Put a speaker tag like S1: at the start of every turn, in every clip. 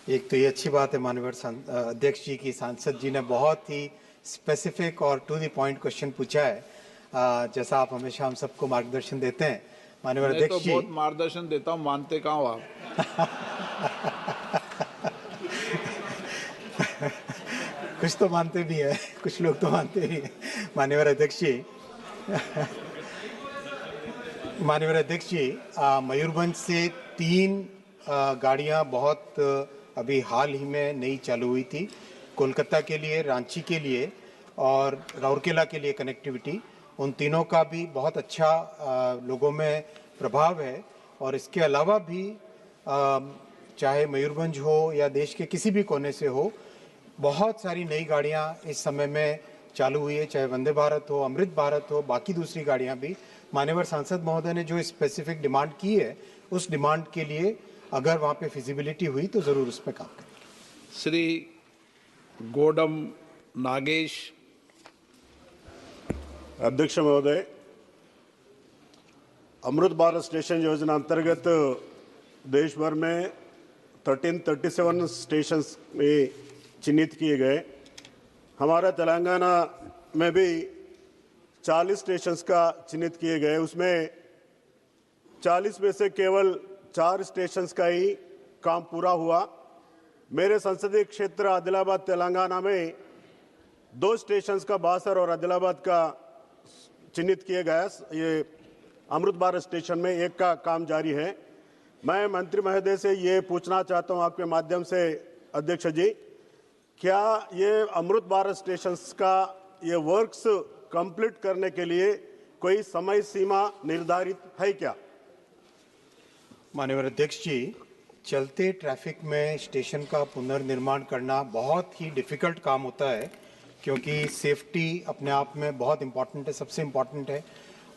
S1: एक तो ये अच्छी बात है माननीय अध्यक्ष जी की सांसद जी ने बहुत ही स्पेसिफिक और टू द पॉइंट क्वेश्चन पूछा है, जैसा आप हमेशा हम सबको मार्गदर्शन देते हैं माननीय
S2: मैं
S1: अध्यक्ष
S2: तो
S1: जी।
S2: बहुत मार्गदर्शन देता हूँ, मानते कहाँ हो आप?
S1: कुछ तो मानते भी है, कुछ लोग तो मानते भी हैं माननीय अध्यक्ष जी। माननीय अध्यक्ष जी, मयूरभंज से 3 गाड़ियां बहुत अभी हाल ही में नई चालू हुई थी, कोलकाता के लिए, रांची के लिए और राउरकेला के लिए कनेक्टिविटी। उन तीनों का भी बहुत अच्छा लोगों में प्रभाव है और इसके अलावा भी चाहे मयूरभंज हो या देश के किसी भी कोने से हो, बहुत सारी नई गाड़ियां इस समय में चालू हुई है, चाहे वंदे भारत हो, अमृत भारत हो, बाकी दूसरी गाड़ियां भी। माननीय सांसद महोदय ने जो स्पेसिफिक डिमांड की है, उस डिमांड के लिए अगर वहां पे फिजिबिलिटी हुई तो जरूर उस पर काम करें।
S2: श्री गोडम नागेश।
S3: अध्यक्ष महोदय, अमृत भारत स्टेशन योजना अंतर्गत देश भर में 1337 स्टेशन में चिन्हित किए गए। हमारा तेलंगाना में भी 40 स्टेशंस का चिन्हित किए गए। उसमें 40 में से केवल 4 स्टेशंस का ही काम पूरा हुआ। मेरे संसदीय क्षेत्र आदिलाबाद तेलंगाना में 2 स्टेशंस का बासर और आदिलाबाद का चिन्हित किए गया। ये अमृत भारत स्टेशन में एक का काम जारी है। मैं मंत्री महोदय से ये पूछना चाहता हूँ आपके माध्यम से अध्यक्ष जी, क्या ये अमृत भारत स्टेशंस का ये वर्क्स कंप्लीट करने के लिए कोई समय सीमा निर्धारित है क्या?
S1: माननीय अध्यक्ष जी, चलते ट्रैफिक में स्टेशन का पुनर्निर्माण करना बहुत ही डिफिकल्ट काम होता है, क्योंकि सेफ्टी अपने आप में बहुत इम्पॉर्टेंट है, सबसे इम्पॉर्टेंट है।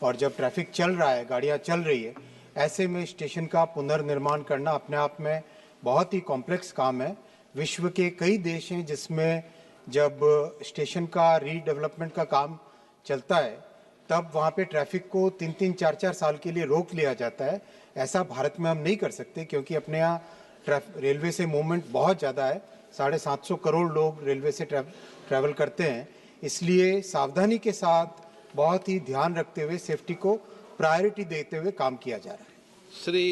S1: और जब ट्रैफिक चल रहा है, गाड़ियाँ चल रही है, ऐसे में स्टेशन का पुनर्निर्माण करना अपने आप में बहुत ही कॉम्प्लेक्स काम है। विश्व के कई देश हैं जिसमें जब स्टेशन का रीडेवलपमेंट का काम चलता है तब वहाँ पे ट्रैफिक को 3-3, 4-4 साल के लिए रोक लिया जाता है। ऐसा भारत में हम नहीं कर सकते, क्योंकि अपने यहाँ रेलवे से मूवमेंट बहुत ज़्यादा है। 750 करोड़ लोग रेलवे से ट्रैवल करते हैं। इसलिए सावधानी के साथ, बहुत ही ध्यान रखते हुए, सेफ्टी को प्रायोरिटी देते हुए काम किया जा रहा है।
S2: श्री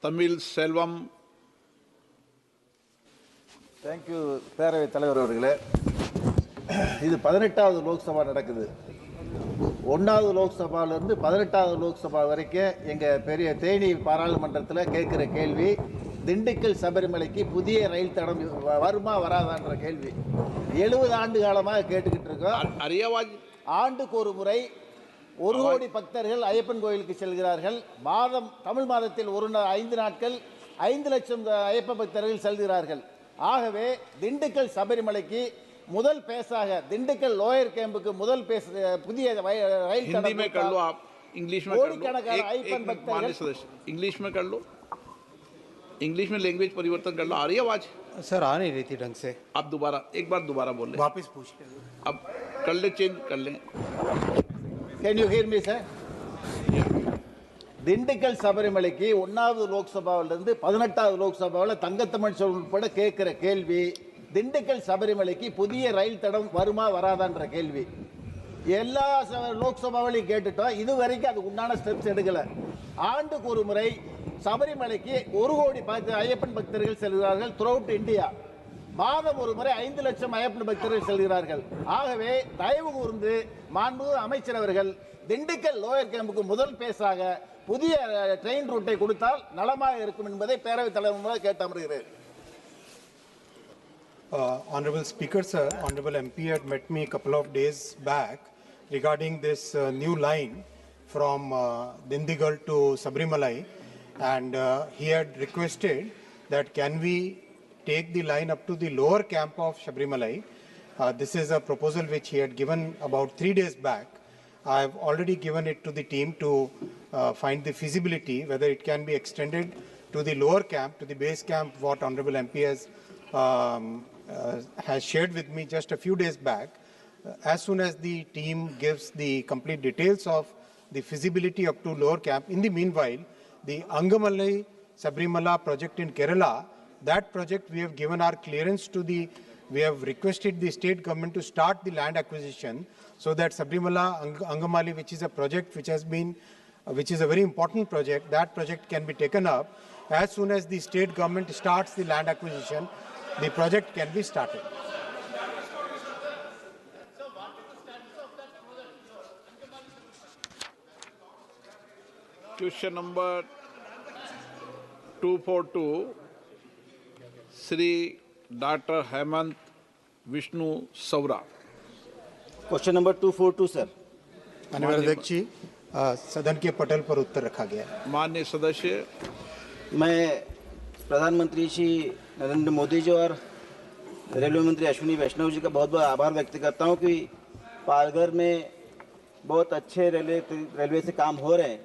S2: तमिल सेल्वम।
S4: தேங்க்யூ பேரவைத் தலைவர் அவர்களே. இது 18வது லோக்சபா நடக்குது. 1வது லோக்சபாவிலிருந்து 18வது லோக்சபா வரைக்கும் எங்கள் பெரிய தேனி பாராளுமன்றத்தில் கேட்குற கேள்வி, திண்டுக்கல் சபரிமலைக்கு புதிய ரயில் தடம் வருமா வராதான்ற கேள்வி 70 ஆண்டு காலமாக கேட்டுக்கிட்டு இருக்கோம். ஆண்டுக்கு ஒரு முறை 1 கோடி பக்தர்கள் ஐயப்பன் கோயிலுக்கு செல்கிறார்கள். தமிழ் மாதத்தில் 5 நாட்கள் 5 லட்சம் ஐயப்ப பக்தர்கள் செல்கிறார்கள். ஆகவே திண்டுக்கல் சபரிமலைக்கு முதல் பேஸாக திண்டுக்கல் லோயர் கேம்புக்கு முதல் பேஸ் புதிய ரயில்
S2: हिंदी में कर लो, आप इंग्लिश में कर लो। इंग्लिश में कर लो, इंग्लिश में लैंग्वेज परिवर्तन कर लो। आ रही है आवाज?
S1: सर आ नहीं रही थी ढंग से।
S2: आप दोबारा एक बार दोबारा बोल लें,
S1: वापस पूछ लें।
S2: अब कर ले, चेंज कर लें।
S4: Can you hear me sir? Dindigul சபரிமலைக்கு 1வது லோக்சபாவிலிருந்து 18வது லோக்சபாவில் தங்கத்தமிழ் உட்பட கேட்கிற கேள்வி, திண்டுக்கல் சபரிமலைக்கு புதிய ரயில் தடம் வருமா வராதான்ற கேள்வி எல்லா லோக்சபாவிலையும் கேட்டுட்டோம். இது வரைக்கும் அதுக்கு உண்டான ஸ்டெப்ஸ் எடுக்கல. ஆண்டுக்கு ஒரு முறை சபரிமலைக்கு 1 கோடி ஐயப்பன் பக்தர்கள் செல்கிறார்கள் த்ரூ அவுட் இந்தியா. மாதம் ஒரு முறை 5 லட்சம் ஐயப்பன் பக்தர்கள் செல்கிறார்கள். ஆகவே தயவு கூர்ந்து மாண்புமிகு அமைச்சர் அவர்கள் திண்டுக்கல் லோயர் கேம்புக்கு முதல் பேஸாக புதிய ட்ரெயின் ரூட்டை கொடுத்தால் நலமாக இருக்கும் என்பதை பேரவைத் தலைவர் மூலம் கேட்டு அமர்கிறேன்.
S1: Honorable Speaker, sir, Honorable MP had met me a couple of days back regarding this new line from Dindigul to Sabrimalai, and he had requested that can we take the line up to the lower camp of Sabrimalai. This is a proposal which he had given about 3 days back. I have already given it to the team to find the feasibility, whether it can be extended to the lower camp, to the base camp, what Honorable MP has shared with me just a few days back. As soon as the team gives the complete details of the feasibility up to lower camp, in the meanwhile, the Angamalai Sabrimala project in Kerala that project we have given our clearance to we have requested the state government to start the land acquisition so that Sabrimala Angamali, which is a project which is a very important project, that project can be taken up. As soon as the state government starts the land acquisition, the project can be started.
S2: Question number 242, Sri Dr. Hemant Vishnu Saura.
S5: Question number 242 sir.
S1: माननीय अध्यक्ष जी, सदन के पटल पर उत्तर रखा गया है।
S2: माननीय सदस्य,
S5: मैं प्रधानमंत्री श्री नरेंद्र मोदी जी और रेलवे मंत्री अश्विनी वैष्णव जी का बहुत बहुत आभार व्यक्त करता हूं कि पालघर में बहुत अच्छे रेलवे से काम हो रहे हैं।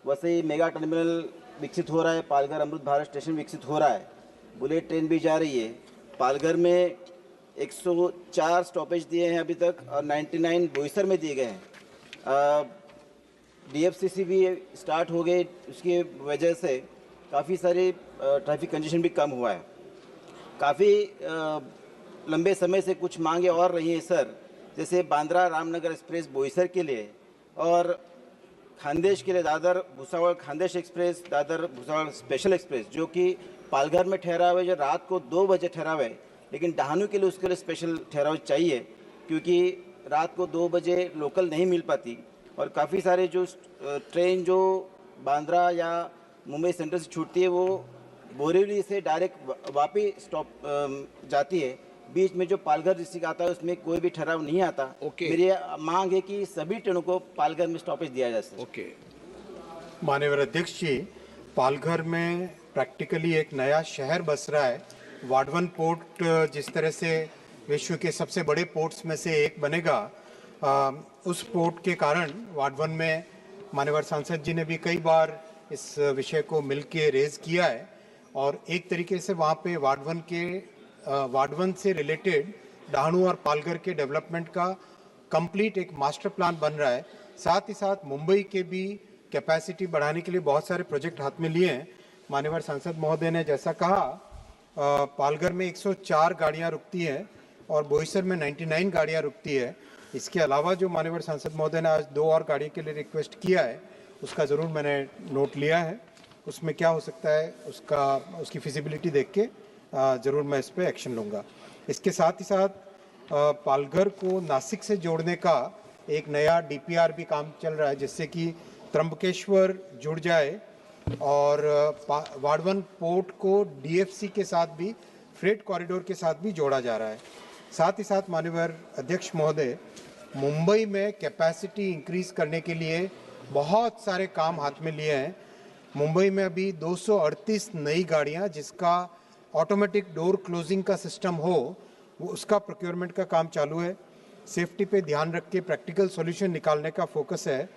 S5: वैसे ही मेगा टर्मिनल विकसित हो रहा है, पालघर अमृत भारत स्टेशन विकसित हो रहा है, बुलेट ट्रेन भी जा रही है। पालघर में 104 स्टॉपेज दिए हैं अभी तक और 99 बोईसर में दिए गए हैं। DFCC भी स्टार्ट हो गई, उसकी वजह से काफ़ी सारी ट्रैफिक कंजेशन भी कम हुआ है। काफ़ी लंबे समय से कुछ मांगे और रही हैं सर, जैसे बांद्रा रामनगर एक्सप्रेस बोईसर के लिए और खानदेश के लिए Dadar Bhusawal Khandesh express, Dadar Bhusawal special express, जो कि पालघर में ठहरा हुआ है, जो रात को 2 बजे ठहरा हुआ है, लेकिन डहानू के लिए उसके लिए स्पेशल ठहराव चाहिए क्योंकि रात को 2 बजे लोकल नहीं मिल पाती। और काफ़ी सारे जो ट्रेन जो बांद्रा या मुंबई सेंट्रल से छूटती है वो बोरीवली से डायरेक्ट वापी स्टॉप जाती है। बीच में जो पालघर डिस्ट्रिक्ट आता है उसमें कोई भी ठहराव नहीं आता। मेरी मांग है कि सभी ट्रेनों को पालघर में स्टॉपेज दिया जाए सर।
S1: माननीय अध्यक्ष जी, पालघर में प्रैक्टिकली एक नया शहर बस रहा है। वाडवन पोर्ट जिस तरह से विश्व के सबसे बड़े पोर्ट्स में से एक बनेगा, उस पोर्ट के कारण वाडवन में माननीय सांसद जी ने भी कई बार इस विषय को मिलके रेज किया है और एक तरीके से वहाँ पे वाडवन से रिलेटेड डहाणू और पालघर के डेवलपमेंट का कंप्लीट एक मास्टर प्लान बन रहा है। साथ ही साथ मुंबई के भी कैपेसिटी बढ़ाने के लिए बहुत सारे प्रोजेक्ट हाथ में लिए हैं। माननीय सांसद महोदय ने जैसा कहा, पालघर में 104 गाड़ियां रुकती हैं और बोईसर में 99 गाड़ियां रुकती है। इसके अलावा जो माननीय सांसद महोदय ने आज 2 और गाड़ी के लिए रिक्वेस्ट किया है, उसका ज़रूर मैंने नोट लिया है। उसमें क्या हो सकता है उसकी फिजिबिलिटी देख के ज़रूर मैं इस पर एक्शन लूँगा। इसके साथ ही साथ पालघर को नासिक से जोड़ने का एक नया DPR भी काम चल रहा है, जिससे कि त्र्यंबकेश्वर जुड़ जाए और वाडवन पोर्ट को DFC के साथ भी, फ्रेट कॉरिडोर के साथ भी जोड़ा जा रहा है। साथ ही साथ माननीय अध्यक्ष महोदय, मुंबई में कैपेसिटी इंक्रीज करने के लिए बहुत सारे काम हाथ में लिए हैं। मुंबई में अभी 238 नई गाड़ियां जिसका ऑटोमेटिक डोर क्लोजिंग का सिस्टम हो, वो उसका प्रोक्योरमेंट का काम चालू है। सेफ्टी पे ध्यान रख के प्रैक्टिकल सॉल्यूशन निकालने का फोकस है।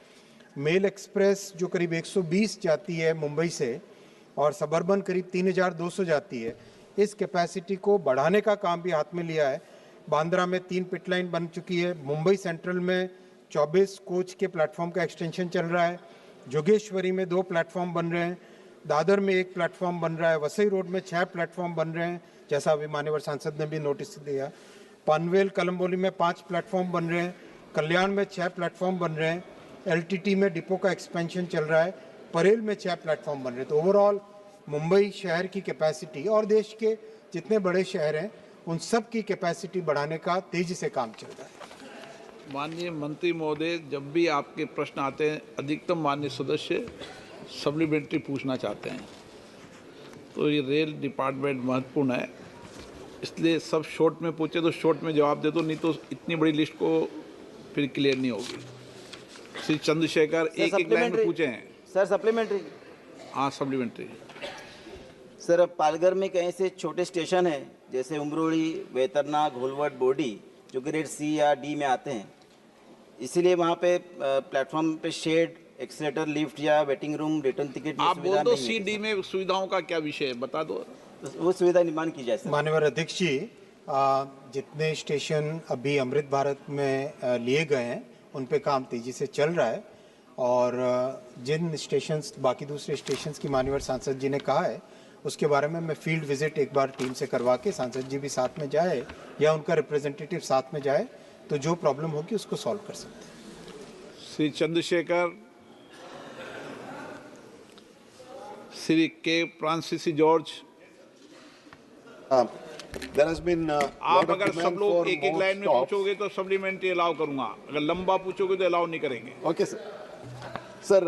S1: मेल एक्सप्रेस जो करीब 120 जाती है मुंबई से और सबर्बन करीब 3200 जाती है, इस कैपेसिटी को बढ़ाने का काम भी हाथ में लिया है। बांद्रा में 3 पिट लाइन बन चुकी है। मुंबई सेंट्रल में 24 कोच के प्लेटफॉर्म का एक्सटेंशन चल रहा है। जोगेश्वरी में 2 प्लेटफॉर्म बन रहे हैं। दादर में 1 प्लेटफॉर्म बन रहा है। वसई रोड में 6 प्लेटफॉर्म बन रहे हैं, जैसा अभी माननीय सांसद ने भी नोटिस दिया। पनवेल कलम्बोली में 5 प्लेटफॉर्म बन रहे हैं। कल्याण में 6 प्लेटफॉर्म बन रहे हैं। LTT में डिपो का एक्सपेंशन चल रहा है। परेल में 6 प्लेटफॉर्म बन रहे हैं। तो ओवरऑल मुंबई शहर की कैपेसिटी और देश के जितने बड़े शहर हैं उन सब की कैपेसिटी बढ़ाने का तेजी से काम चल रहा है।
S2: माननीय मंत्री महोदय, जब भी आपके प्रश्न आते हैं, अधिकतम माननीय सदस्य सप्लीमेंट्री पूछना चाहते हैं, तो ये रेल डिपार्टमेंट महत्वपूर्ण है, इसलिए सब शॉर्ट में पूछे तो शॉर्ट में जवाब दे दो, नहीं तो इतनी बड़ी लिस्ट को फिर क्लियर नहीं होगी। श्री चंद्रशेखर एक लाइन में पूछे हैं
S5: सर। सप्लीमेंट्री,
S2: हाँ सप्लीमेंट्री।
S5: सर, अब पालघर में कहीं से छोटे स्टेशन हैं जैसे उमरोड़ी, वेतरना, घोलवट, बोडी, जो ग्रेड C या D में आते हैं, इसीलिए वहाँ पे प्लेटफॉर्म पे शेड, एक्सीलेटर, लिफ्ट या वेटिंग रूम, रिटर्न टिकट
S2: आप बोल दो C D में सुविधाओं का क्या विषय है, बता दो।
S5: वो सुविधा निर्माण की जाए।
S1: माननीय अध्यक्ष जी, जितने स्टेशन अभी अमृत भारत में लिए गए हैं उन पे काम तेजी से चल रहा है और जिन स्टेशंस, बाकी दूसरे स्टेशंस की माननीय सांसद जी ने कहा है उसके बारे में मैं फील्ड विजिट एक बार टीम से करवा के सांसद जी भी साथ में जाए या उनका रिप्रेजेंटेटिव साथ में जाए तो जो प्रॉब्लम होगी उसको सॉल्व कर सकते हैं।
S2: श्री चंद्रशेखर, श्री के फ्रांसिसी जॉर्ज।
S6: There has been
S2: आप अगर सब लोग एक एक लाइन में पूछोगे तो सप्लीमेंट्री अलाउ करूंगा, अगर लंबा पूछोगे तो अलाउ नहीं करेंगे।
S6: Okay, sir. Sir,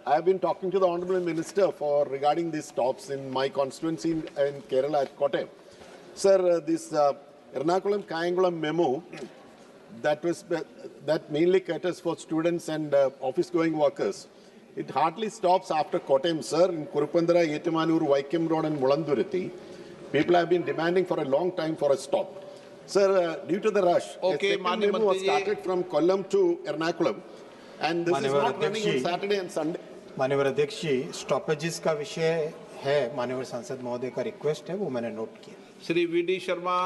S6: I have been talking to the Honorable Minister for regarding these stops in my constituency in Kerala at Kottayam. Sir, this Ernakulam Kayangulam memo that mainly caters for students and office-going workers. It hardly stops after Kottayam, sir. In Kurupandara, Yetamanur, Vaikam Road, and Mulandurati, people have been demanding for a long time for a stop. Sir, due to the rush,
S2: Okay,
S6: a second memo was started from Kollam to Ernakulam, and this is not running on Saturday and Sunday.
S1: माननीय अध्यक्ष जी, stoppages का विषय है, माननीय सांसद महोदय का request है, वो मैंने नोट किया।
S2: श्री वी डी शर्मा।